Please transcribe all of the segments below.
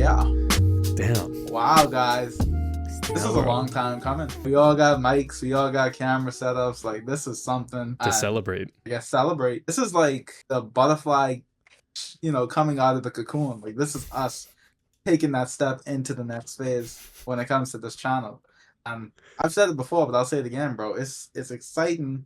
Yeah. Damn. Wow, guys. This is a long time coming. We all got mics. We all got camera setups. Like, this is something To celebrate. I guess celebrate. This is like the butterfly, coming out of the cocoon. Like, this is us taking that step into the next phase when it comes to this channel. I've said it before, but I'll say it again, bro. It's exciting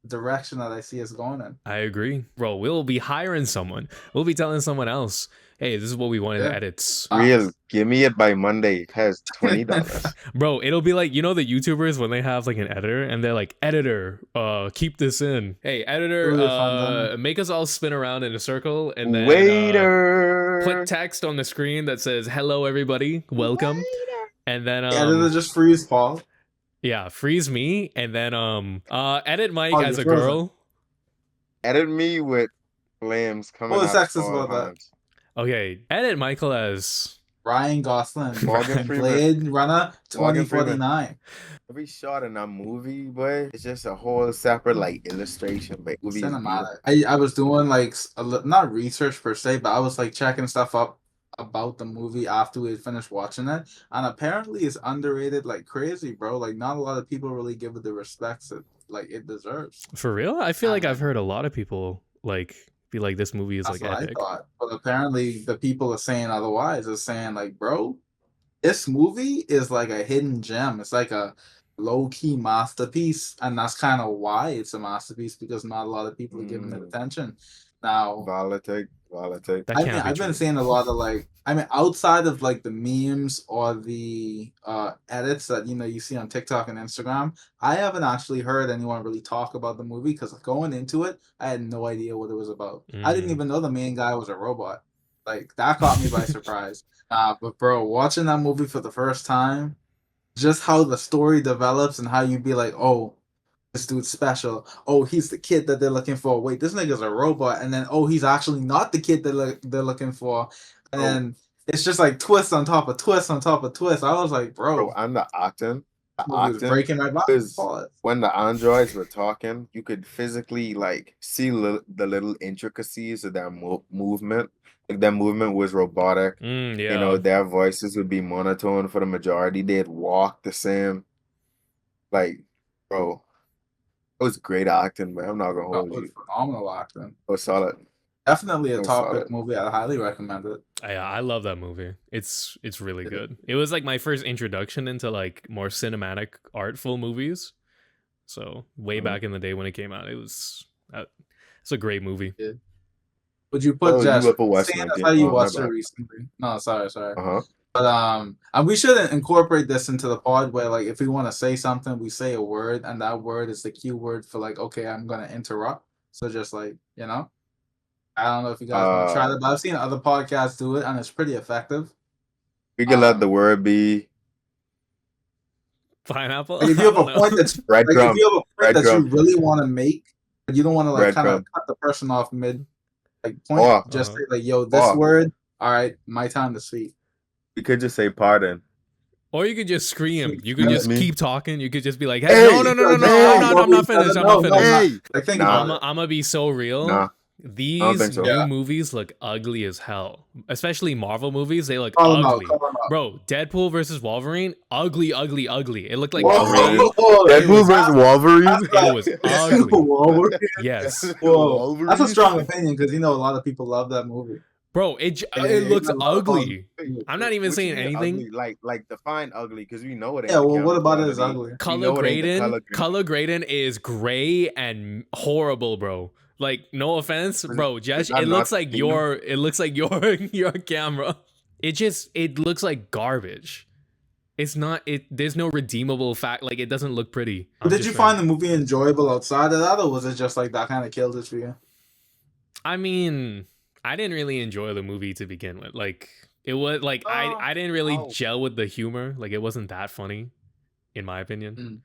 direction that I see us going in. I agree. Bro, we'll be hiring someone. We'll be telling someone else, hey, this is what we want in the edits. Real, give me it by Monday. It has $20. Bro, it'll be like, the YouTubers when they have like an editor and they're like, editor, keep this in. Hey, editor, make us all spin around in a circle and then put text on the screen that says, hello everybody, welcome. And then editor just freeze Paul. Yeah, freeze me and then edit Mike as a girl. Edit me with flames coming out. What was sexist about that? Okay, edit Michael as Ryan Gosling, Morgan Freeman. Blade Runner 2049. Every shot in that movie, boy, it's just a whole separate like illustration, but cinematic. I was doing like not research per se, but I was like checking stuff up about the movie after we had finished watching it, and apparently it's underrated like crazy, bro. Like, not a lot of people really give it the respects that like it deserves. For real? I feel like I've heard a lot of people like be like, this movie is like epic. I thought, but apparently the people are saying otherwise. Are saying like, bro, this movie is like a hidden gem. It's like a low-key masterpiece, and that's kind of why it's a masterpiece, because not a lot of people are giving it attention. Now, validate. I've been seeing a lot of like, outside of like the memes or the edits that you see on TikTok and Instagram, I haven't actually heard anyone really talk about the movie, because going into it, I had no idea what it was about. I didn't even know the main guy was a robot. Like, that caught me by surprise. But bro, watching that movie for the first time, just how the story develops and how you be like, oh, this dude's special. Oh, he's the kid that they're looking for. Wait, this nigga's a robot. And then, oh, he's actually not the kid that they're looking for. And then it's just like twist on top of twist on top of twist. I was like, bro. And the acting. Breaking my body. When the androids were talking, you could physically like see the little intricacies of their movement. Like, their movement was robotic. Yeah. Their voices would be monotone for the majority. They'd walk the same. Like, bro. It was great acting, man. I'm not gonna hold you. Phenomenal acting. It was solid. Definitely a top movie. I highly recommend it. I love that movie. It's really good. It was like my first introduction into like more cinematic, artful movies. So way back in the day when it came out, it's a great movie. Yeah. Would you put Jesh? Seeing as how you watched it recently. No, sorry. But and we should incorporate this into the pod where, like, if we want to say something, we say a word, and that word is the cue word for like, okay, I'm gonna interrupt. So just like, I don't know if you guys want to try that, but I've seen other podcasts do it, and it's pretty effective. We can let the word be pineapple. Like, if you have a point that's breadcrumb, that you really want to make, but you don't want to like kind of cut the person off mid like point. Just say like, yo, this word. All right, my time to speak. You could just say pardon. Or you could just scream. You could just keep talking. You could just be like, hey, no, I'm not finished. I'm not finished. I'm going to be so real. Nah, these new movies look ugly as hell. Especially Marvel movies. They look ugly. Bro, Deadpool versus Wolverine, ugly. It looked like Deadpool versus Wolverine? It was ugly. Yes. That's a strong opinion, because a lot of people love that movie. Bro, it looks ugly. I'm not even saying anything. Like define ugly, because we know it ain't. Yeah, well, what about it is ugly? Color grading is gray and horrible, bro. Like, no offense, bro, Jesh, it looks like your camera. It looks like garbage. It's not there's no redeemable fact, like, it doesn't look pretty. Did you find the movie enjoyable outside of that, or was it just like that kind of killed it for you? I mean, I didn't really enjoy the movie to begin with. Like, it was like I didn't really gel with the humor. Like, it wasn't that funny, in my opinion.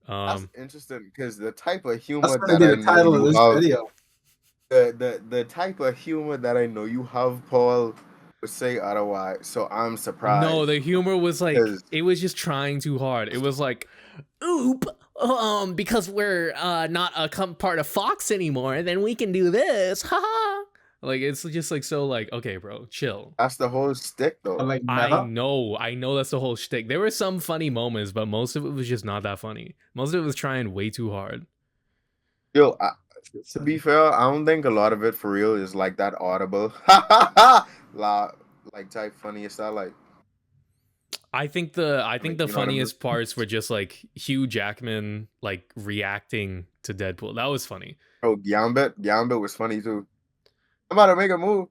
That's interesting, because the type of humor that's gonna be the title of this video. The type of humor that I know you have, Paul, would say otherwise. So I'm surprised. No, the humor was like, it was just trying too hard. It was like, oop, because we're not a part of Fox anymore, then we can do this. Haha. Like it's just like so like okay, bro, chill. That's the whole stick, though. Like I meta. know that's the whole shtick. There were some funny moments, but most of it was just not that funny. Most of it was trying way too hard. Yo, to be fair, I don't think a lot of it for real is like that audible, like type funny style. Like I think the you know what I mean? funniest parts were just like Hugh Jackman like reacting to Deadpool. That was funny. Oh, Gambit was funny too. I'm about to make a move.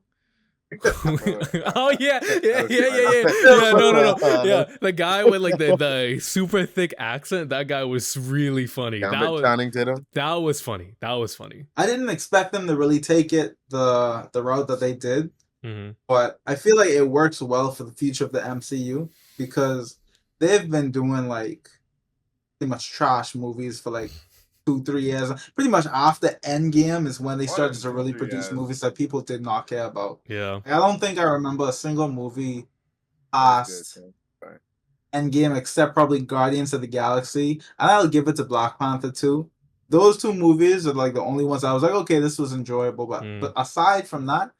Oh yeah. Yeah, the guy with like the super thick accent. That guy was really funny. Gambit Channing Tatum. That was funny. That was funny. I didn't expect them to really take it the route that they did, but I feel like it works well for the future of the MCU because they've been doing like pretty much trash movies for like 2-3 years. Pretty much after Endgame is when they started to really produce movies that people did not care about. Yeah. I don't think I remember a single movie past Endgame except probably Guardians of the Galaxy. And I'll give it to Black Panther 2. Those two movies are like the only ones I was like, okay, this was enjoyable. But aside from that,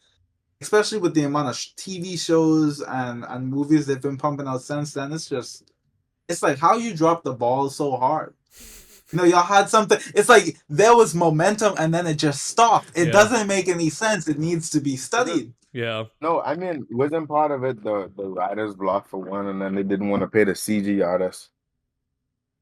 especially with the amount of TV shows and movies they've been pumping out since then, it's like how you drop the ball so hard. You know, y'all had something. It's like there was momentum and then it just stopped. It doesn't make any sense. It needs to be studied. Yeah. No, I mean, wasn't part of it the writer's block for one, and then they didn't want to pay the CG artists,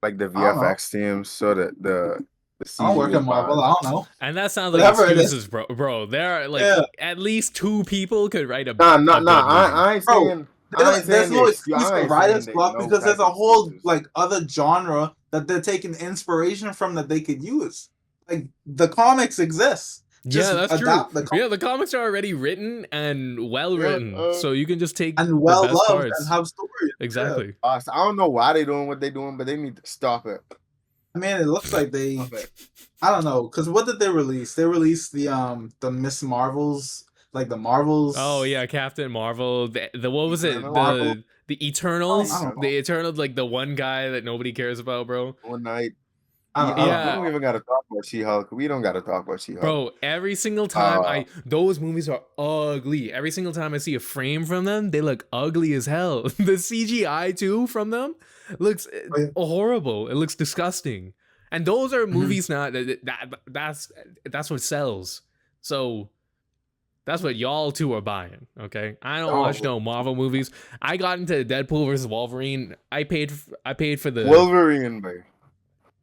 like the VFX teams, so that the CG. I don't work at Marvel. I don't know. And that sounds like excuses, bro. Bro, there are like at least 2 people could write a. I ain't saying. There's no excuse for writer's block because there's a whole like other genre that they're taking inspiration from that they could use. Like the comics exist. Yeah, that's true. The comics are already written and well written, so you can just take and well the best loved parts. and have stories. Exactly. I don't know why they're doing what they're doing, but they need to stop it. I mean, it looks like they. I don't know, because what did they release? They released the Miss Marvels, like the Marvels. Oh yeah, Captain Marvel. The what was it? The Eternals. The Eternals, like the one guy that nobody cares about, bro. One night. We don't even gotta talk about She-Hulk. We don't gotta talk about She-Hulk. Bro, every single time those movies are ugly. Every single time I see a frame from them, they look ugly as hell. The CGI too from them looks horrible. It looks disgusting. And those are movies now that's what sells. So that's what y'all two are buying, okay? I don't watch no Marvel movies. I got into Deadpool versus Wolverine. I paid for the Wolverine, babe.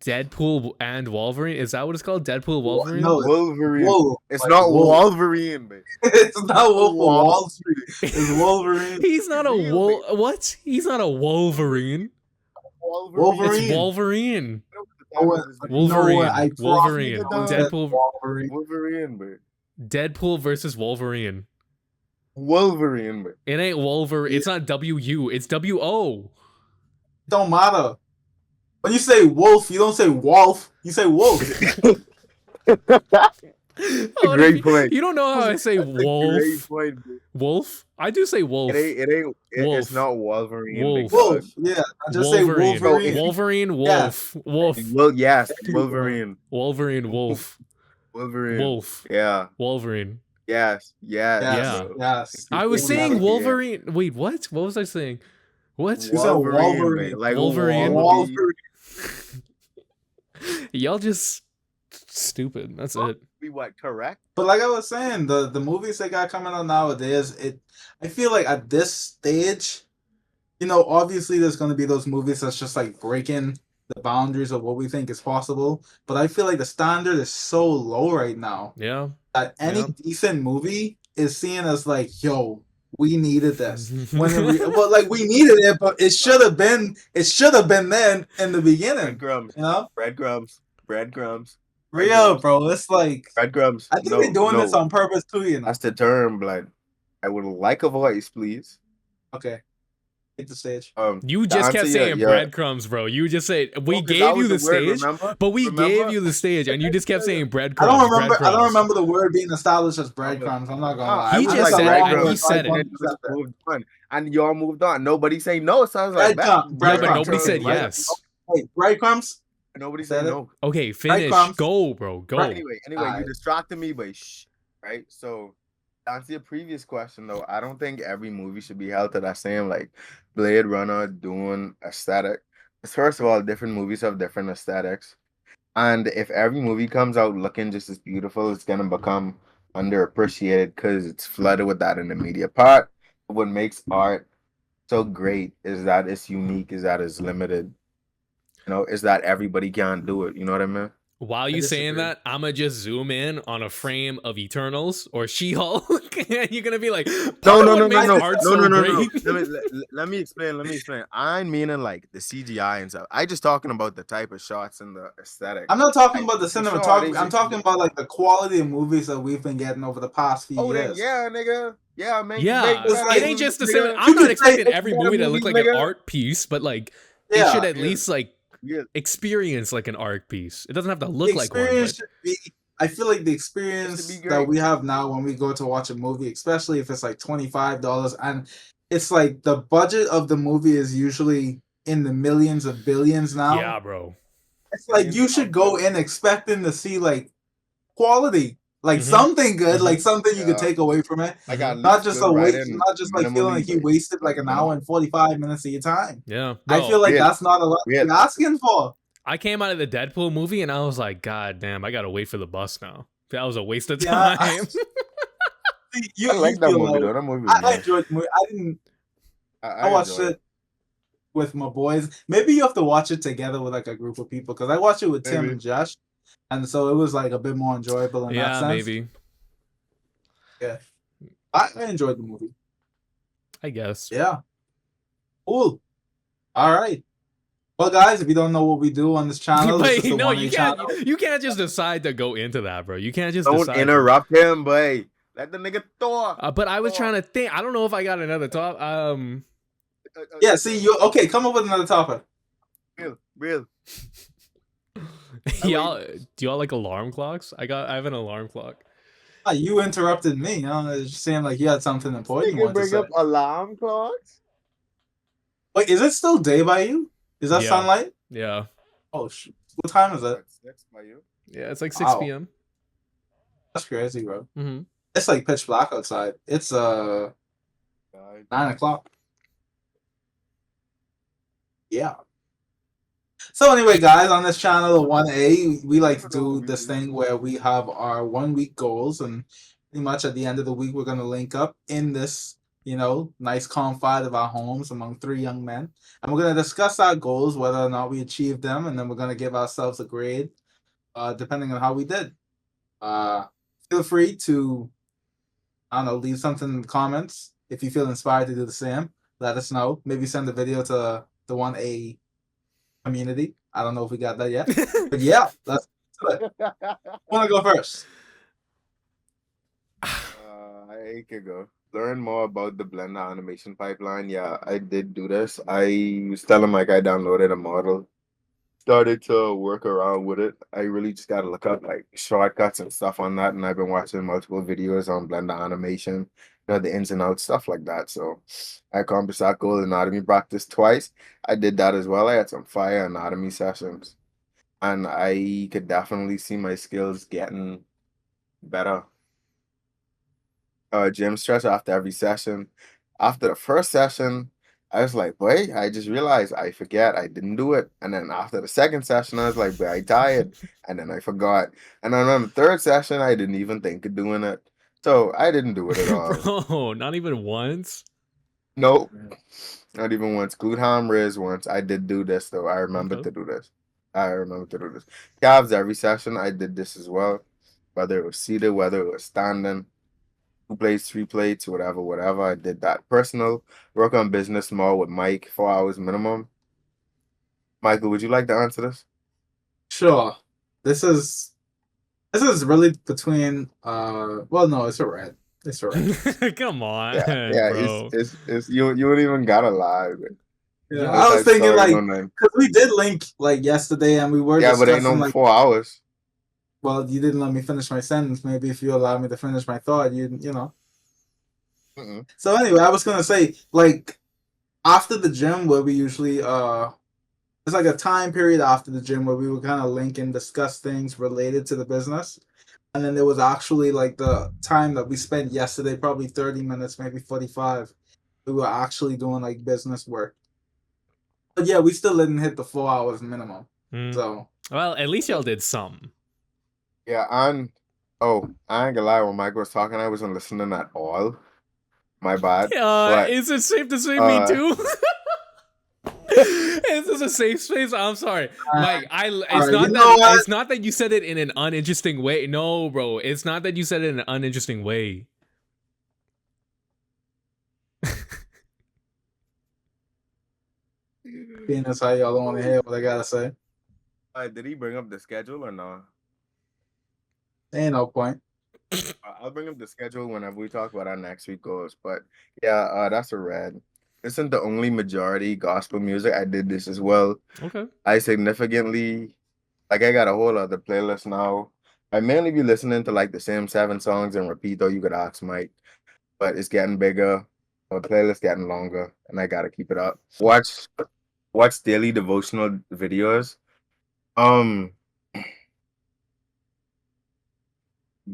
Deadpool and Wolverine? Is that what it's called? Deadpool Wolverine? No, Wolverine. It's like not Wolverine, babe. It's not Wall Street. It's Wolverine. He's not a what? He's not a Wolverine. Wolverine. It's Wolverine. Wolverine. Wolverine. Deadpool. Wolverine, babe. Deadpool versus Wolverine. Wolverine, babe. It ain't Wolverine. It's not WU. It's WO. Don't matter. When you say wolf, you don't say wolf. You say wolf. Great point. You don't know how I say wolf. Great point, wolf? I do say wolf. It ain't. It's not Wolverine. Wolf. Yeah. I just say Wolverine. Wolverine. Wolf. Yeah. Wolf. Well, yes. Wolverine. Wolverine. Wolf. Wolverine. Wolf. Yeah. Wolverine. Yes. Yes. I was saying Wolverine. Wait, what? What was I saying? What? You said Wolverine. Like Wolverine. Wolverine. Y'all just stupid. That's it. Be what? Correct. But like I was saying, the movies they got coming out nowadays, I feel like at this stage, you know, obviously there's going to be those movies that's just like breaking the boundaries of what we think is possible. But I feel like the standard is so low right now. Yeah. That any decent movie is seen as like, yo, we needed this. We needed it, but it should have been then in the beginning. Breadcrumbs. You know? Breadcrumbs. Real, bro. It's like breadcrumbs. I think they're doing this on purpose too, you know. That's the term, blood. I would like a voice, please. Okay. Hit the stage. You just kept saying breadcrumbs, bro. You just said we gave you the stage, but we gave you the stage, and you just kept saying breadcrumbs. I don't remember the word being established as breadcrumbs. I'm not gonna lie. He just said it, and he said it. And y'all moved on. Nobody say no. So I was like, but nobody said yes. Wait, breadcrumbs? Nobody said no. Okay, finish. Go, bro. Go. Anyway, you distracted me by right? So answer your previous question though, I don't think every movie should be held to that same like Blade Runner, Dune aesthetic. 'Cause first of all, different movies have different aesthetics. And if every movie comes out looking just as beautiful, it's gonna become underappreciated because it's flooded with that in the media. Part of what makes art so great is that it's unique, is that it's limited. You know, is that everybody can't do it. You know what I mean? While you saying that, I'ma just zoom in on a frame of Eternals or She-Hulk, and you're gonna be like, No. Let me explain. I'm meaning like the CGI and stuff. I just talking about the type of shots and the aesthetic. I'm not talking about the cinematography. I'm talking about like the quality of movies that we've been getting over the past few years. Yeah, nigga. Yeah, man. Yeah, it ain't just the cinema. I'm not expecting every movie to look like an art piece, but like it should at least like experience like an art piece. It doesn't have to look like one. I feel like the experience that we have now when we go to watch a movie, especially if it's like $25, and it's like the budget of the movie is usually in the millions of billions now. Yeah, bro. It's like you should go in expecting to see like quality, like something good, like something you could take away from it. I got not just a waste, not just like feeling like you wasted like an hour and 45 minutes of your time. Yeah, bro, I feel like that's not a lot you're asking for. I came out of the Deadpool movie and I was like, God damn, I gotta wait for the bus now. That was a waste of time. I like that movie though. That movie was I enjoyed the movie. I watched it with my boys. Maybe you have to watch it together with like a group of people because I watched it with Tim and Jesh, and so it was like a bit more enjoyable in that sense. Maybe. Yeah, I enjoyed the movie. I guess. Yeah. Cool. All right. Well, guys, if you don't know what we do on this channel, Wait, no, you can't just decide to go into that, bro. You can't just don't interrupt him, boy. Let the nigga talk. But I was trying to think. I don't know if I got another top. Yeah. See, you okay? Come up with another topic. Real. Y'all, do y'all like alarm clocks? I have an alarm clock. You interrupted me. It just seemed like you had something important. You can bring up alarm clocks. Wait, is it still day by you? Is that sunlight? Yeah. Oh, shoot. What time is it? 6 by you. Yeah, it's like 6 p.m. That's crazy, bro. Mm-hmm. It's like pitch black outside. It's 9 o'clock. Yeah. So anyway, guys, on this channel, 1A, we like to do this thing where we have our 1 week goals, and pretty much at the end of the week, we're going to link up in this, nice confide of our homes among 3 young men. And we're going to discuss our goals, whether or not we achieved them, and then we're going to give ourselves a grade, depending on how we did. Feel free to, leave something in the comments. If you feel inspired to do the same, let us know. Maybe send a video to the 1A community. I don't know if we got that yet. But yeah, let's do it. Want to go first? I can go. Learn more about the Blender animation pipeline. Yeah, I did do this. I was telling Mike I downloaded a model, started to work around with it. I really just got to look up like shortcuts and stuff on that. And I've been watching multiple videos on Blender animation, the ins and outs, stuff like that. So I accomplished that goal. Anatomy practice twice. I did that as well. I had some fire anatomy sessions, and I could definitely see my skills getting better. Gym stretch after every session. After the first session, I was like, boy, I just realized I forget I didn't do it. And then after the second session, I was like, boy, I tired. And then I forgot. And then on the third session, I didn't even think of doing it. So I didn't do it at all. Bro, not even once? Nope. Not even once. Glute ham raise once. I did do this though. I remember to do this. Calves every session. I did this as well. Whether it was seated, whether it was standing. 2 plates, 3 plates, whatever. I did that. Personal, work on business more with Mike, 4 hours minimum. Michael, would you like to answer this? Sure. This is really between well, no, it's a red. It's a red. Come on. Yeah, bro. It's you don't even gotta lie. Yeah, I was thinking like because we did link like yesterday and we were but ain't no like, 4 hours. Well, you didn't let me finish my sentence. Maybe if you allow me to finish my thought, you know. So anyway, I was gonna say, like, after the gym, where we usually it's like a time period after the gym where we would kind of link and discuss things related to the business. And then there was actually like the time that we spent yesterday, probably 30 minutes, maybe 45. We were actually doing like business work. But yeah, we still didn't hit the 4 hours minimum. So well, at least y'all did some. Yeah, and oh, I ain't gonna lie, when Mike was talking, I wasn't listening at all. My bad. But Is it safe to say me too? Is this a safe space? I'm sorry, Mike. It's not that you said it in an uninteresting way. No, bro. It's not that you said it in an uninteresting way. being that's how y'all don't want to hear what I gotta say. Did he bring up the schedule or no? Ain't no point. I'll bring up the schedule whenever we talk about our next week goals. But yeah, that's a red. This isn't the only majority gospel music. I did this as well. Okay. I significantly, like, I got a whole other playlist now. I mainly be listening to like the same 7 songs and repeat, though. You could ask Mike, but it's getting bigger. My playlist getting longer, and I gotta keep it up. Watch daily devotional videos.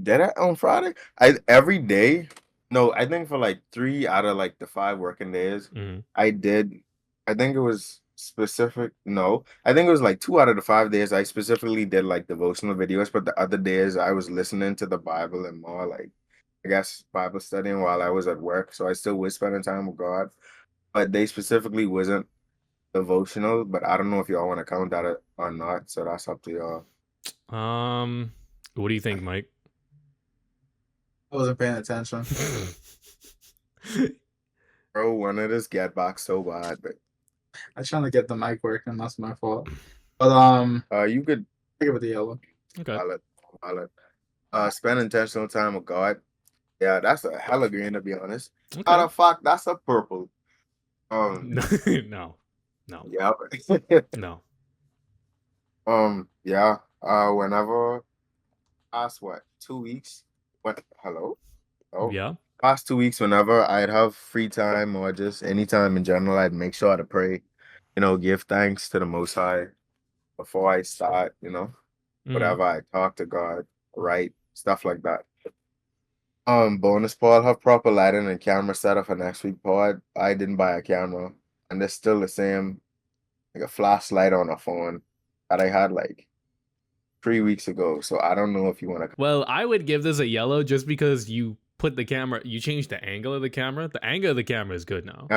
Did I on Friday? Every day. No, I think for like 3 out of like the 5 working days, I did. I think it was specific. No, I think it was like 2 out of the 5 days I specifically did like devotional videos, but the other days I was listening to the Bible and more like, I guess, Bible studying while I was at work. So I still was spending time with God, but they specifically wasn't devotional. But I don't know if y'all want to count that or not. So that's up to y'all. What do you think, Mike? I wasn't paying attention. Bro, wanted this get back so bad, but I'm trying to get the mic working. That's my fault. But you could think of the yellow. Okay. Valid. Spend intentional time with God. Yeah, that's a hella green, to be honest. Okay. How the fuck? That's a purple. No. Yeah. No. Yeah. Whenever past 2 weeks. What? Hello. Oh yeah. Past 2 weeks, whenever I'd have free time or just any time in general, I'd make sure to pray. Give thanks to the Most High before I start. Whatever I talk to God, right? Stuff like that. Bonus Paul, have proper lighting and camera setup for next week pod. I didn't buy a camera, and there's still the same, like a flashlight on a phone that I had like 3 weeks ago. So I don't know if you want to. Well, I would give this a yellow just because you put the camera, you changed the angle of the camera. The angle of the camera is good now.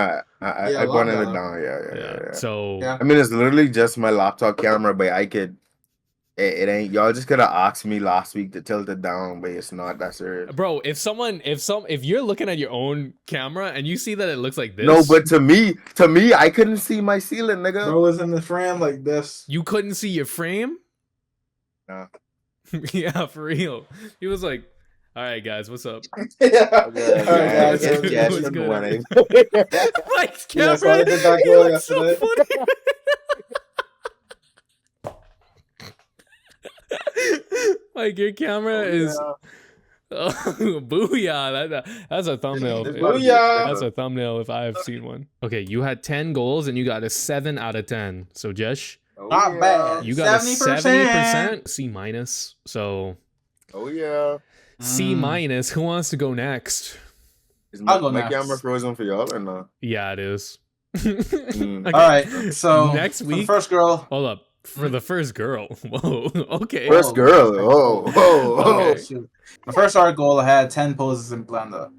I pointed it down. Yeah. So I mean, it's literally just my laptop camera, but I could. It ain't. Y'all just could have asked me last week to tilt it down, but it's not that serious. Bro, if you're looking at your own camera and you see that it looks like this. No, but to me, I couldn't see my ceiling, nigga. Bro was in the frame like this. You couldn't see your frame? Nah. Yeah, for real. He was like, all right, guys, what's up? Yeah. All right, guys. Yes, Good morning. Mike's camera. So I did that He girl looks so yesterday. funny. Like your camera is booyah. That's a thumbnail. Booyah. That's a thumbnail if I have seen one. Okay, you had 10 goals and you got a 7 out of 10. So Jesh, not bad. you got 70%. a 70%, C minus. So C minus. Who wants to go next? Is I'll go my next. camera frozen for y'all or not? Yeah, it is. All right, so next week, first girl. Hold up. For the first girl. Whoa. Okay. First girl. Oh. Okay. My first art goal, I had 10 poses in Blender.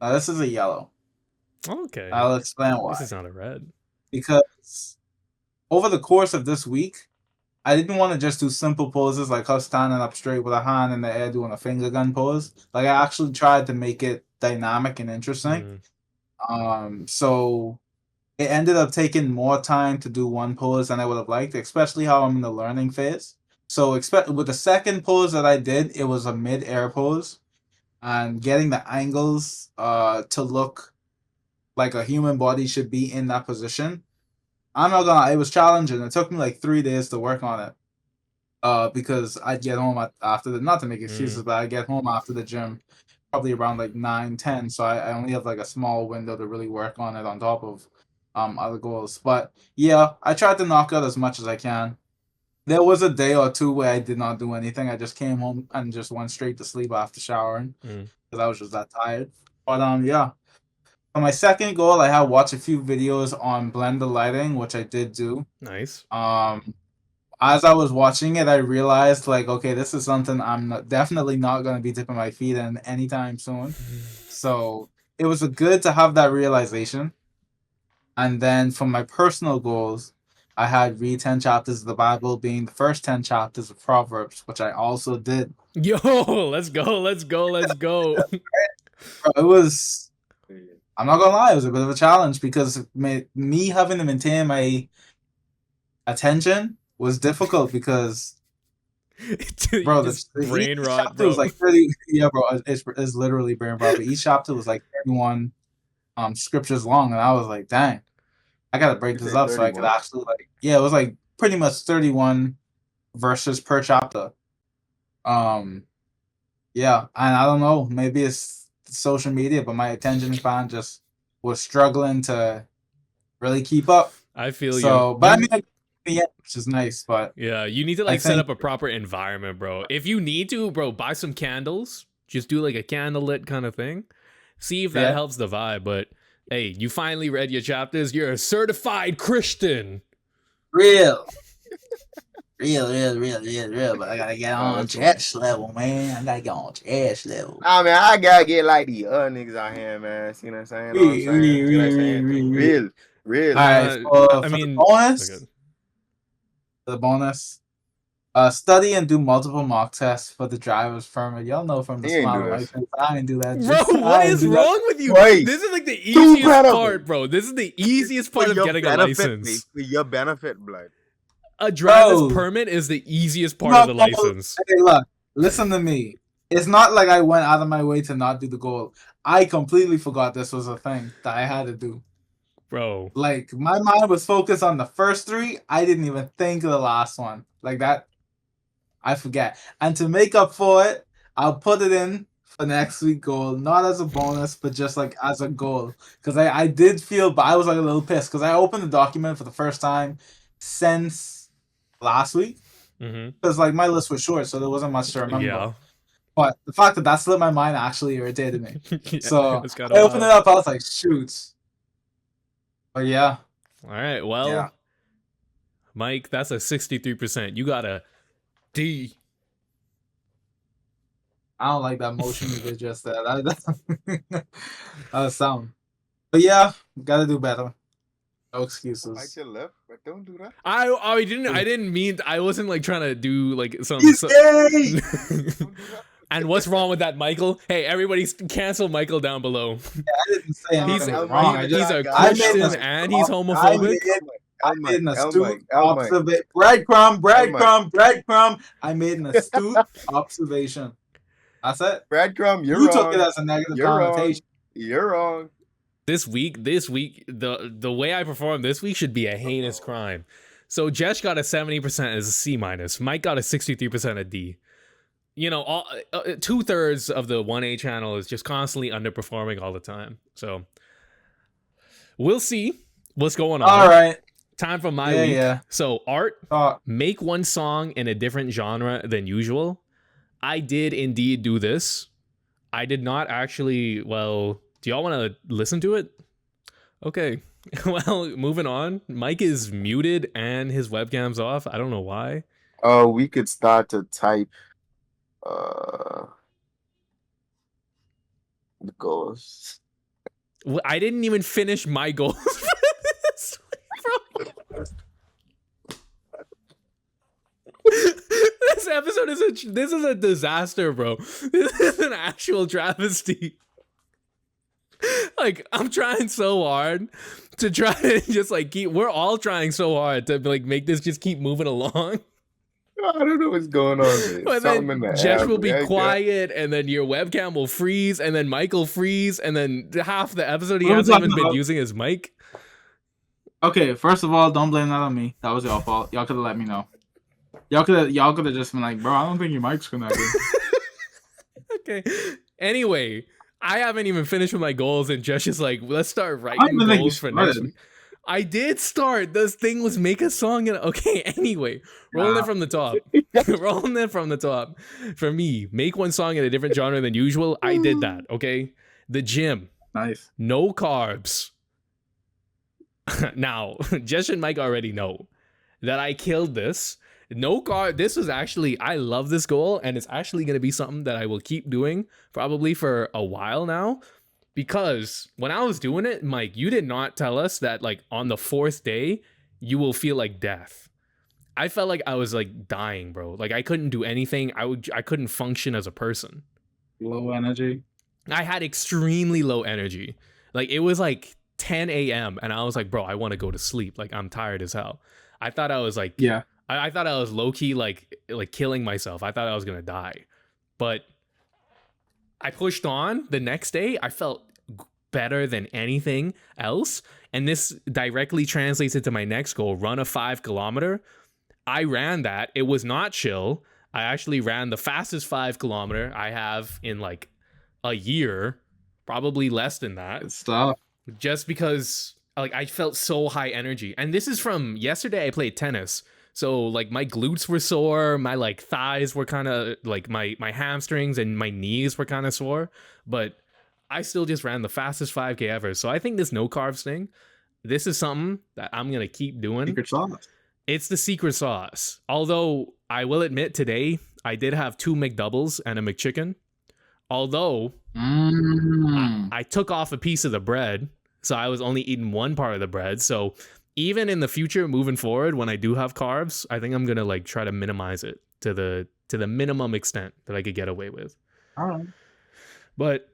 Now this is a yellow. Okay. I'll explain why. This is not a red. Because over the course of this week, I didn't want to just do simple poses like her standing up straight with a hand in the air doing a finger gun pose. Like I actually tried to make it dynamic and interesting. So it ended up taking more time to do one pose than I would have liked, especially how I'm in the learning phase. So with the second pose that I did, it was a mid-air pose, and getting the angles to look like a human body should be in that position. I'm not gonna lie, it was challenging. It took me like 3 days to work on it. Because I'd get home after not to make excuses, but I'd get home after the gym probably around like 9-10. So I only have like a small window to really work on it on top of other goals. But yeah, I tried to knock out as much as I can. there was a day or two where I did not do anything. I just came home and just went straight to sleep after showering because I was just that tired. But yeah. For my second goal, I had watched a few videos on blender lighting, which I did do. Nice. As I was watching it, I realized like, okay, this is something definitely not going to be dipping my feet in anytime soon. So it was good to have that realization. And then for my personal goals, I had read 10 chapters of the Bible, being the first 10 chapters of Proverbs, which I also did. Yo, let's go. It was, I'm not gonna lie, it was a bit of a challenge because me having to maintain my attention was difficult because, bro, the brain each rot, chapter bro. was like 30. Yeah, bro, it's literally brain rot. But each chapter was like 31 scriptures long, and I was like, dang, I gotta break this up 31? So I could actually it was like pretty much 31 verses per chapter. Yeah, and I don't know, maybe it's social media, but my attention span just was struggling to really keep up. I feel you. But I mean, yeah, which is nice, but yeah, you need to set up a proper environment, bro. If you need to, bro, buy some candles. Just do like a candlelit kind of thing. See if that helps the vibe. But hey, you finally read your chapters. You're a certified Christian. Real. But I gotta get on jesh level, man. I gotta get on jesh level. Nah, man, I gotta get like the other niggas out here, man. See what I'm saying? Real. Alright, I mean, the bonus. Study and do multiple mock tests for the driver's permit. Y'all know from the smile of my face, I didn't do that. Bro, what is wrong with you? Wait, this is like the easiest part, bro. This is the easiest part of getting a license. For your benefit, blood. A driver's permit is the easiest part of the license. Hey, look, listen to me. It's not like I went out of my way to not do the goal. I completely forgot this was a thing that I had to do. Bro. Like, my mind was focused on the first 3. I didn't even think of the last one. Like that, I forget. And to make up for it, I'll put it in for next week goal. Not as a bonus, but just like as a goal. Because I did feel, but I was like a little pissed. Because I opened the document for the first time since last week, because like my list was short, so there wasn't much to remember. Yeah. But the fact that slipped my mind actually irritated me. So I opened it up. I was like, shoot. But yeah. All right. Well, Mike, that's a 63%. You got a D. I don't like that motion you did just there. That was sound. But yeah, gotta do better. No excuses. Bite your lip, but don't do that. I didn't mean. I wasn't like trying to do like some. And what's wrong with that, Michael? Hey, everybody, cancel Michael down below. Yeah, I didn't say anything wrong. He's a Christian and he's homophobic. I made an astute observation. Breadcrumb. I made an astute observation. That's it. Breadcrumb, you wrong. Took it as a negative connotation. You're wrong. This week, the way I performed this week should be a heinous crime. So Jesh got a 70% as a C-. Mike got a 63% a D. You know, all 2/3 of the 1A channel is just constantly underperforming all the time. So we'll see what's going on. All right. Time for my week. Yeah. So Art, make one song in a different genre than usual. I did indeed do this. I did not actually, well... Do y'all want to listen to it? Okay. Well, moving on. Mike is muted and his webcam's off. I don't know why. We could start to type the goals. Well, I didn't even finish my goals for this, bro. This episode is a disaster, bro. This is an actual travesty. Like, I'm trying so hard to try to just like we're all trying so hard to like make this just keep moving along. I don't know what's going on. But then Jesh will be quiet, and then your webcam will freeze, and then Mike will freeze, and then half the episode he hasn't even been using his mic. Okay, first of all, don't blame that on me. That was your fault. Y'all could have let me know. Y'all could have just been like, bro, I don't think your mic's connected. Okay. Anyway, I haven't even finished with my goals, and Jesh is like, let's start writing goals for next week. I did start. This thing was make a song. And okay, anyway, rolling it from the top. Rolling it from the top. For me, make one song in a different genre than usual. I did that. Okay, the gym. Nice. No carbs. Now, Jesh and Mike already know that I killed this. No carb. This was actually, I love this goal, and it's actually going to be something that I will keep doing probably for a while now. Because when I was doing it, Mike, you did not tell us that like on the 4th day, you will feel like death. I felt like I was like dying, bro. Like I couldn't do anything. I couldn't function as a person. Low energy. I had extremely low energy. Like it was like 10 a.m. and I was like, bro, I want to go to sleep. Like I'm tired as hell. I thought I was like, yeah. I thought I was low key like killing myself. I thought I was gonna die. But I pushed on the next day. I felt better than anything else. And this directly translates into my next goal, run a 5 kilometer. I ran that. It was not chill. I actually ran the fastest 5 kilometer I have in like a year, probably less than that. Good stuff. Just because like I felt so high energy. And this is from yesterday. I played tennis. So like my glutes were sore, my like thighs were kind of like my hamstrings and my knees were kind of sore, but I still just ran the fastest 5K ever. So I think this no carbs thing, this is something that I'm going to keep doing. Secret sauce. It's the secret sauce. Although I will admit today I did have 2 McDoubles and a McChicken. Although I took off a piece of the bread, so I was only eating one part of the bread. So even in the future, moving forward, when I do have carbs, I think I'm gonna like try to minimize it to the minimum extent that I could get away with. All right. But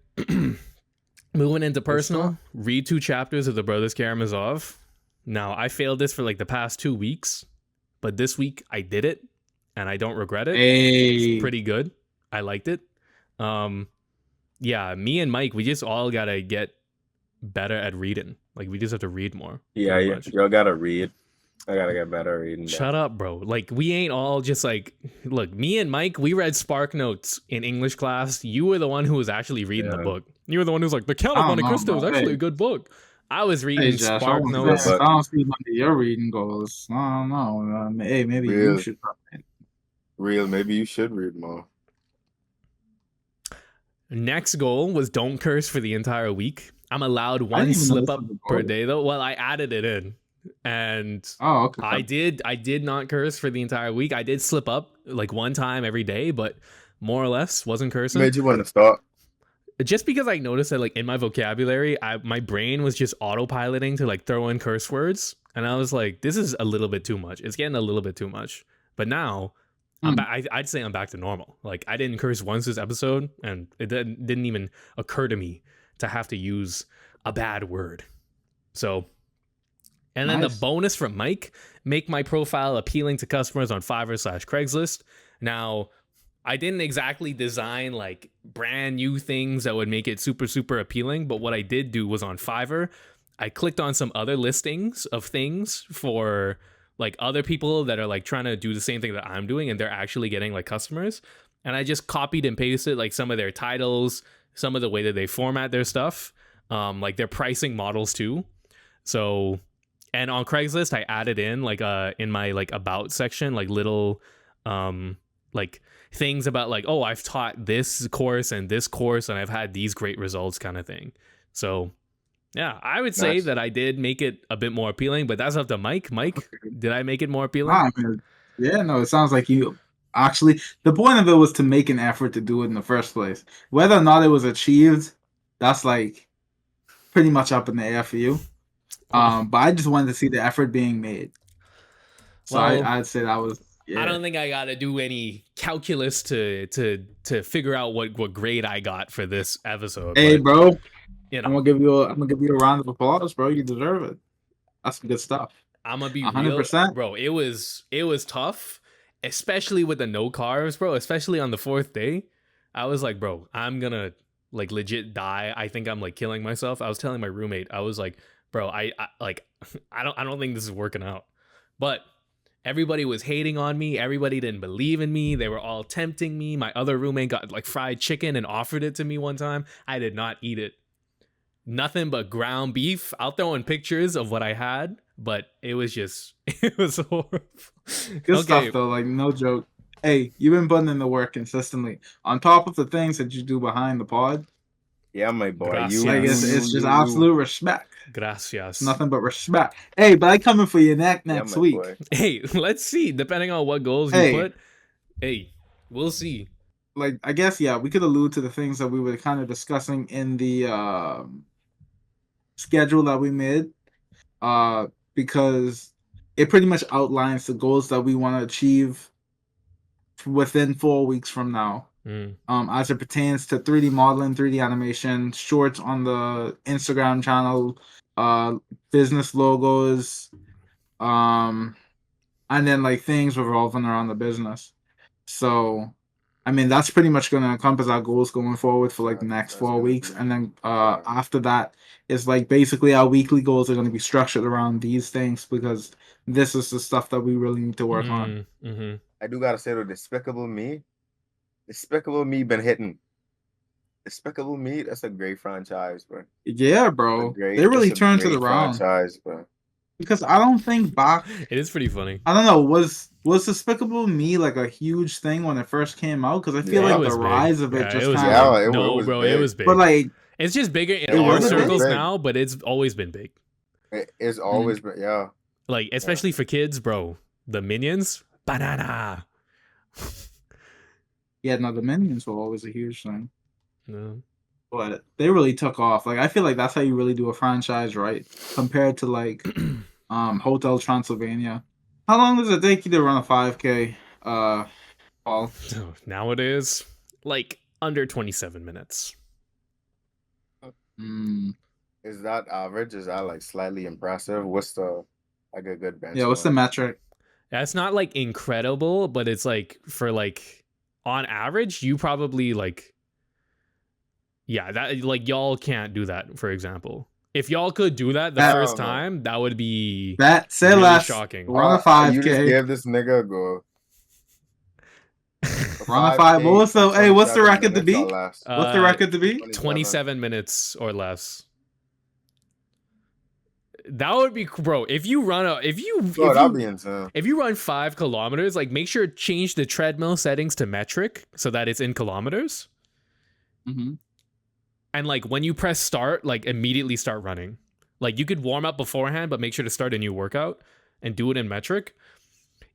moving into personal, read 2 chapters of The Brothers Karamazov. Now I failed this for like the past 2 weeks, but this week I did it, and I don't regret it. It's pretty good. I liked it. Yeah, me and Mike, we just all gotta get better at reading. Like we just have to read more. Yeah, y'all gotta read. I gotta get better at reading. Shut up, bro. Like we ain't all just like, look, me and Mike, we read Spark Notes in English class. You were the one who was actually reading the book. You were the one who was like, The Count of Monte Cristo is actually a good book. I was reading Spark Notes. I don't see what your reading goals. I don't know. Hey, maybe you should. Maybe you should read more. Next goal was don't curse for the entire week. I'm allowed 1 slip up per day though. Well, I added it in, and I did not curse for the entire week. I did slip up like 1 time every day, but more or less wasn't cursing. Made you want to stop? Just because I noticed that like in my vocabulary, my brain was just autopiloting to like throw in curse words, and I was like, this is a little bit too much. It's getting a little bit too much. But now I'd say I'm back to normal. Like I didn't curse once this episode, and it didn't even occur to me to have to use a bad word. So, and then the bonus from Mike, make my profile appealing to customers on Fiverr/Craigslist. Now, I didn't exactly design like brand new things that would make it super, super appealing. But what I did do was on Fiverr, I clicked on some other listings of things for like other people that are like trying to do the same thing that I'm doing, and they're actually getting like customers. And I just copied and pasted like some of their titles, some of the way that they format their stuff, like their pricing models too. So, and on Craigslist, I added in like in my like about section, like little like things about like, oh, I've taught this course and this course, and I've had these great results kind of thing. So yeah, I would say that I did make it a bit more appealing, but that's up to Mike. Mike, did I make it more appealing? Yeah, no, it sounds like you actually, the point of it was to make an effort to do it in the first place. Whether or not it was achieved, that's like pretty much up in the air for you. But I just wanted to see the effort being made. So I'd say that was. Yeah. I don't think I got to do any calculus to figure out what grade I got for this episode. Hey, bro, you know, I'm gonna give you a round of applause, bro. You deserve it. That's some good stuff. I'm gonna be 100%. real, bro. It was tough, especially with the no carbs, bro. Especially on the 4th day, I was like, bro, I'm gonna like legit die. I think I'm like killing myself. I was telling my roommate, I was like, bro, I don't think this is working out. But everybody was hating on me. Everybody didn't believe in me. They were all tempting me. My other roommate got like fried chicken and offered it to me one time. I did not eat it. nothing but ground beef. I'll throw in pictures of what I had, but it was just it was horrible. Good stuff though, like no joke. Hey, you've been putting in the work consistently. On top of the things that you do behind the pod. Yeah, my boy. Gracias. Like it's just absolute respect. Gracias. Nothing but respect. Hey, but I coming for your neck next week. Boy. Hey, let's see. Depending on what goals you put, hey, we'll see. Like I guess we could allude to the things that we were kind of discussing in the schedule that we made, because it pretty much outlines the goals that we want to achieve within 4 weeks from now. As it pertains to 3D modeling, 3D animation, shorts on the Instagram channel, business logos, and then like things revolving around the business. So, I mean, that's pretty much going to encompass our goals going forward for like the next 4 weeks. And then after that, it's like basically our weekly goals are going to be structured around these things because this is the stuff that we really need to work on. I do got to say, though, Despicable Me been hitting. Despicable Me, that's a great franchise, bro. Yeah, bro. They really turned to the round. Franchise, bro. Because I don't think back. It is pretty funny. I don't know. Was Despicable Me like a huge thing when it first came out? Because I feel like the rise of it just kind of. No, bro, it was big. But like, it's just bigger in our circles now, but it's always been big. It's always been, yeah. Like, especially for kids, bro. The Minions, banana. Yeah, no, the Minions were always a huge thing. No. But they really took off. Like, I feel like that's how you really do a franchise, right? Compared to like Hotel Transylvania. How long does it take you to run a 5K, Paul? Nowadays, like under 27 minutes. Is that average? Is that like slightly impressive? What's the like a good benchmark? Yeah, what's the metric? That's not like incredible, but it's like for like on average, you probably like. Yeah, that like y'all can't do that, for example. If y'all could do that the first time, that would be really shocking. Run a 5K. You just gave this nigga a go. Run a 5. What's the record to beat? What's the record to beat? 27 minutes or less. That would be, bro. If you run that'd be insane. If you run 5 kilometers, like make sure to change the treadmill settings to metric so that it's in kilometers. And like when you press start, like immediately start running. Like you could warm up beforehand, but make sure to start a new workout and do it in metric.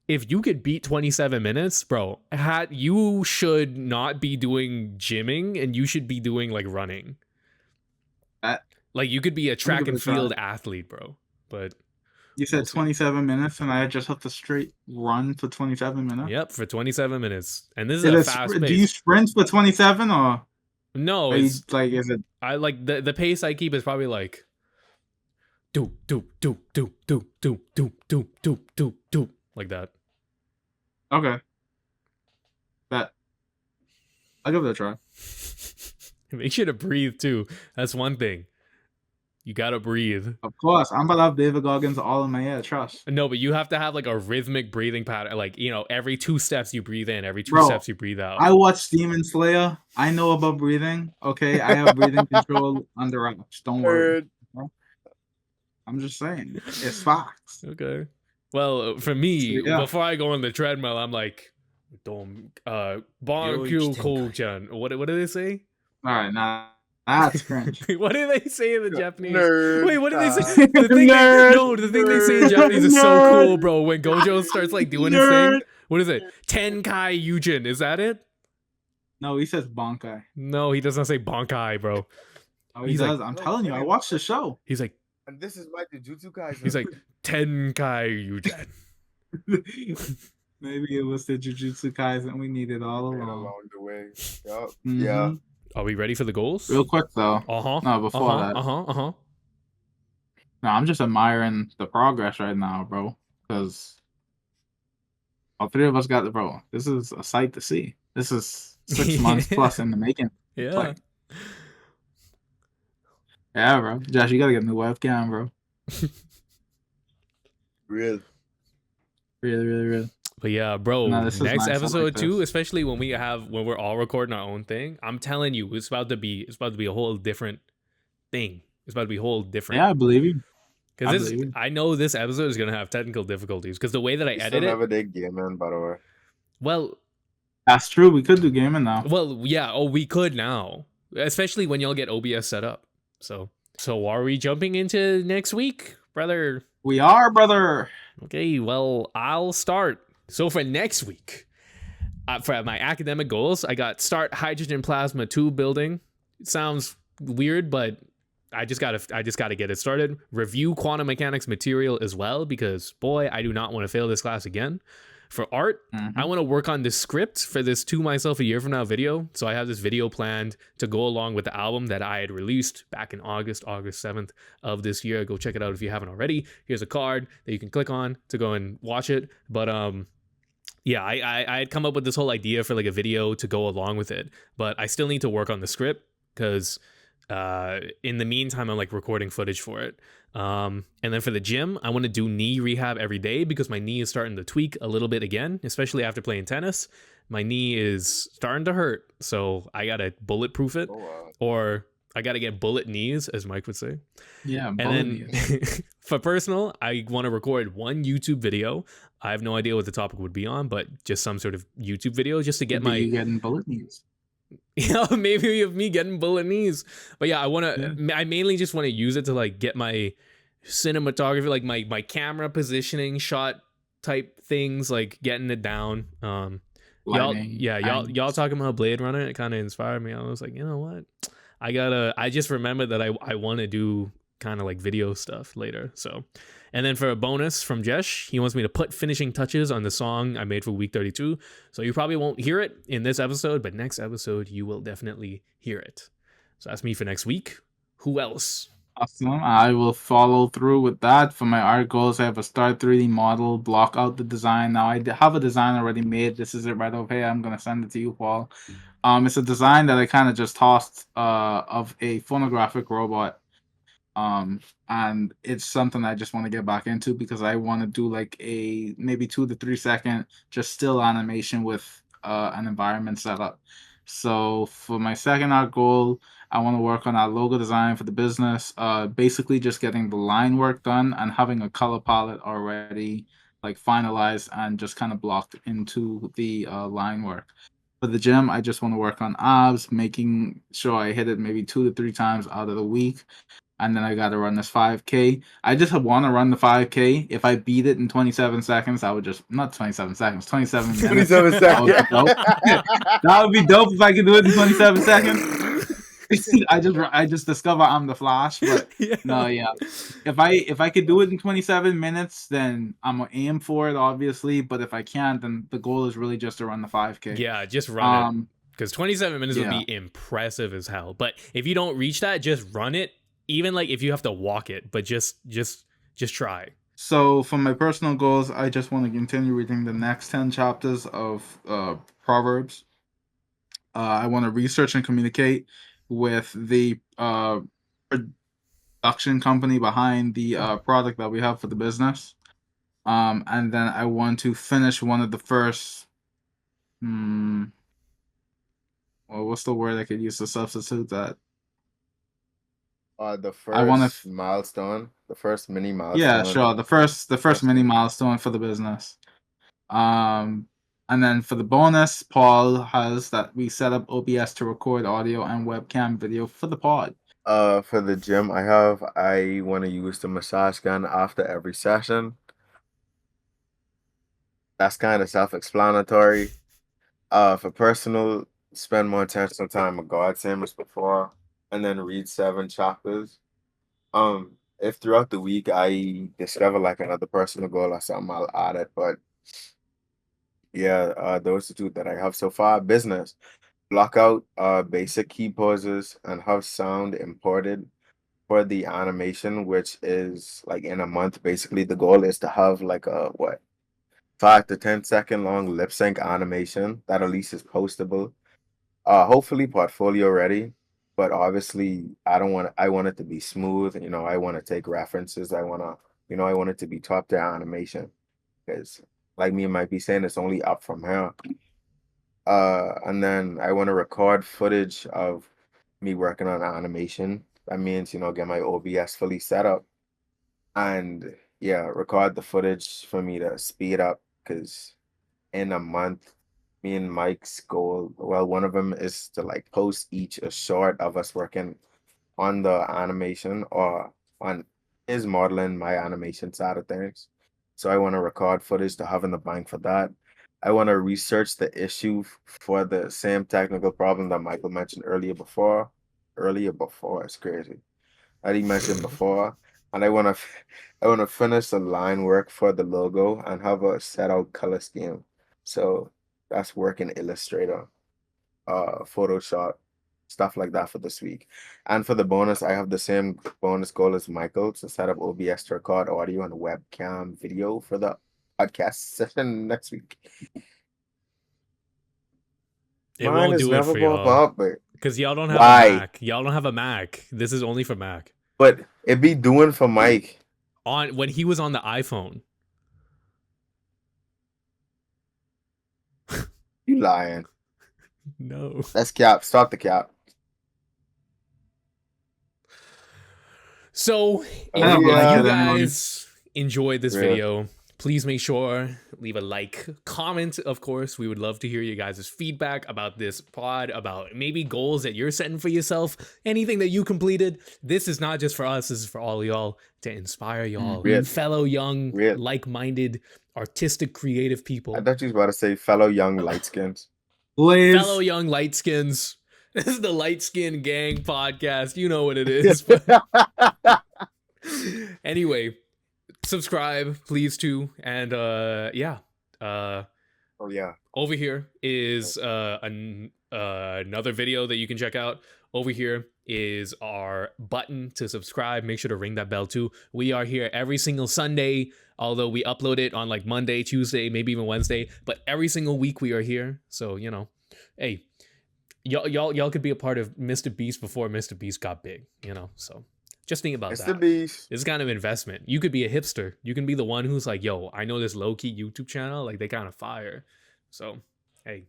If you could beat 27 minutes, bro, you should not be doing gymming and you should be doing like running. Like you could be a track and field athlete, bro. But you said 27 minutes and I just have to straight run for 27 minutes? Yep, for 27 minutes. And this is a fast pace. Do you sprint for 27 or? No, it's like, is it? I like the pace I keep is probably like do like that. Okay. That. I'll give it a try. Make sure to breathe too. That's one thing. You gotta breathe. Of course, I'm about to have David Goggins all in my ear. Trust. No, but you have to have like a rhythmic breathing pattern. Like every 2 steps you breathe in, every 2 steps you breathe out. I watched Demon Slayer. I know about breathing. Okay, I have breathing control under wraps. Don't worry. I'm just saying, it's facts. Okay. Well, for me, before I go on the treadmill, I'm like, "Dom, Bonku Kojan." What do they say? All right, now. That's cringe. What do they say in the Japanese? Nerd. Wait, what do they say? The thing they say in Japanese is so cool, bro. When Gojo starts like doing his thing. What is it? Tenkai Yujin. Is that it? No, he says Bankai. No, he doesn't say Bankai, bro. Oh, he does. Like, I'm telling you, I watched the show. He's like, and this is my Jujutsu Kaisen. He's like, Tenkai Yujin. Maybe it was the Jujutsu Kaisen we needed all along. Along the way. Yep. Yeah. Are we ready for the goals? Real quick though. No, before that. No, I'm just admiring the progress right now, bro. Because all 3 of us got the bro. This is a sight to see. This is 6 months plus in the making. Yeah. Like, yeah, bro. Josh, you gotta get a new webcam, bro. Really. But yeah, bro, next episode too, especially when when we're all recording our own thing, I'm telling you, it's about to be a whole different thing. It's about to be whole different. Yeah, I believe you. Because I know this episode is gonna have technical difficulties because the way that I edit it. Never did gaming, by the way. Well, that's true. We could do gaming now. Well, yeah. Oh, we could now, especially when y'all get OBS set up. So are we jumping into next week, brother? We are, brother. Okay. Well, I'll start. So for next week, for my academic goals, I got start hydrogen plasma tube building. It sounds weird, but I just gotta get it started. Review quantum mechanics material as well, because boy, I do not want to fail this class again. For art, I want to work on the script for this To Myself a Year From Now video. So I have this video planned to go along with the album that I had released back in August 7th of this year. Go check it out if you haven't already. Here's a card that you can click on to go and watch it. But yeah, I had come up with this whole idea for like a video to go along with it. But I still need to work on the script because in the meantime, I'm like recording footage for it. And then for the gym, I want to do knee rehab every day because my knee is starting to tweak a little bit again, especially after playing tennis. My knee is starting to hurt, so I gotta bulletproof it, or I gotta get bullet knees, as Mike would say. Yeah, and then for personal, I want to record one YouTube video. I have no idea what the topic would be on, but just some sort of YouTube video just to get my getting bullet knees. Yeah, maybe of me getting bullet knees. But yeah, I mainly just want to use it to like get my cinematography, like my camera positioning, shot type things, like getting it down. Y'all talking about Blade Runner, it kind of inspired me. I was like, you know what? I just remembered that I want to do kind of like video stuff later. So, and then for a bonus from Jesh, he wants me to put finishing touches on the song I made for week 32. So you probably won't hear it in this episode, but next episode you will definitely hear it. So that's me for next week. Who else? Awesome. I will follow through with that. For my art goals, I have a start 3D model, block out the design. Now I have a design already made. This is it right over here. I'm gonna send it to you, Paul. It's a design that I kind of just tossed of a phonographic robot. And it's something I just want to get back into because I want to do like a maybe 2 to 3 second just still animation with an environment setup. So for my second art goal, I want to work on our logo design for the business. Basically just getting the line work done and having a color palette already like finalized and just kind of blocked into the line work. For the gym, I just want to work on abs, making sure I hit it maybe 2 to 3 times out of the week. And then I got to run this 5K. I just want to run the 5K. If I beat it in 27 seconds, I would just, not 27 seconds, 27 minutes. 27 seconds. That would be dope if I could do it in 27 seconds. I just discover I'm the Flash, but no, yeah. If I could do it in 27 minutes, then I'm gonna aim for it, obviously. But if I can't, then the goal is really just to run the 5K. Yeah, just run it. Because 27 minutes would be impressive as hell. But if you don't reach that, just run it. Even like if you have to walk it, but just try. So for my personal goals, I just want to continue reading the next 10 chapters of Proverbs. I want to research and communicate with the production company behind the product that we have for the business. And then I want to finish one of the first well, what's the word I could use to substitute that? The first milestone, the first mini milestone. Yeah, sure. The first mini milestone for the business. And then for the bonus, Paul has that we set up OBS to record audio and webcam video for the pod. For the gym, I want to use the massage gun after every session. That's kind of self-explanatory. For personal, spend more intentional time with God, same as before, and then read 7 chapters. If throughout the week I discover like another personal goal or something, I'll add it. But yeah, those are 2 that I have so far. Business, block out basic key poses and have sound imported for the animation, which is like in a month. Basically, the goal is to have like a 5 to 10 second long lip sync animation that at least is postable. Hopefully portfolio ready. But obviously, I want it to be smooth. You know, I want to take references. I want it to be top tier animation. Because, like me might be saying, it's only up from here. And then I want to record footage of me working on animation That means, get my OBS fully set up and yeah, record the footage for me to speed up because in a month, me and Mike's goal, well, one of them is to like post each a short of us working on the animation or on his modeling, my animation side of things. So I want to record footage to have in the bank for that. I want to research the issue for the same technical problem that Michael mentioned earlier before. Earlier before, it's crazy. That he mentioned before. And I want to finish the line work for the logo and have a set out color scheme. So that's work in Illustrator, Photoshop, stuff like that for this week. And for the bonus, I have the same bonus goal as Michael to set up OBS to record audio and webcam video for the podcast session next week. It won't do it for y'all because y'all don't have a Mac. Y'all don't have a Mac. This is only for Mac. But it be doing for Mike on when he was on the iPhone. You lying? No. That's cap. Stop the cap. So if you guys enjoyed this video, please make sure leave a like, comment. Of course, we would love to hear you guys' feedback about this pod, about maybe goals that you're setting for yourself, anything that you completed. This is not just for us, this is for all of y'all to inspire y'all, fellow young, like-minded, artistic, creative people. I thought you was about to say fellow young light skins. Fellow young light skins. This is the Light Skin Gang podcast. You know what it is. Anyway, subscribe, please, too. And over here is another video that you can check out. Over here is our button to subscribe. Make sure to ring that bell too. We are here every single Sunday, although we upload it on like Monday, Tuesday, maybe even Wednesday, but every single week we are here. So, hey, y'all could be a part of Mr. Beast before Mr. Beast got big, so just think about that. Mr. Beast. This kind of investment. You could be a hipster. You can be the one who's like, yo, I know this low-key YouTube channel, like they kind of fire. So, hey.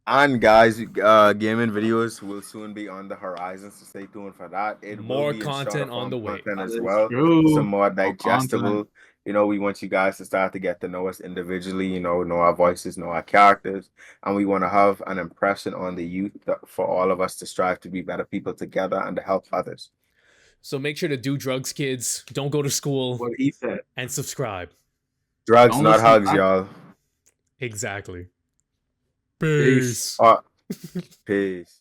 And guys, gaming videos will soon be on the horizon, so stay tuned for that. More content on the way as well. Some more digestible. We want you guys to start to get to know us individually, know our voices, know our characters, and we want to have an impression on the youth for all of us to strive to be better people together and to help others. So make sure to do drugs, kids. Don't go to school. What he said. And subscribe. Drugs, not hugs, y'all. Exactly. Peace. Peace.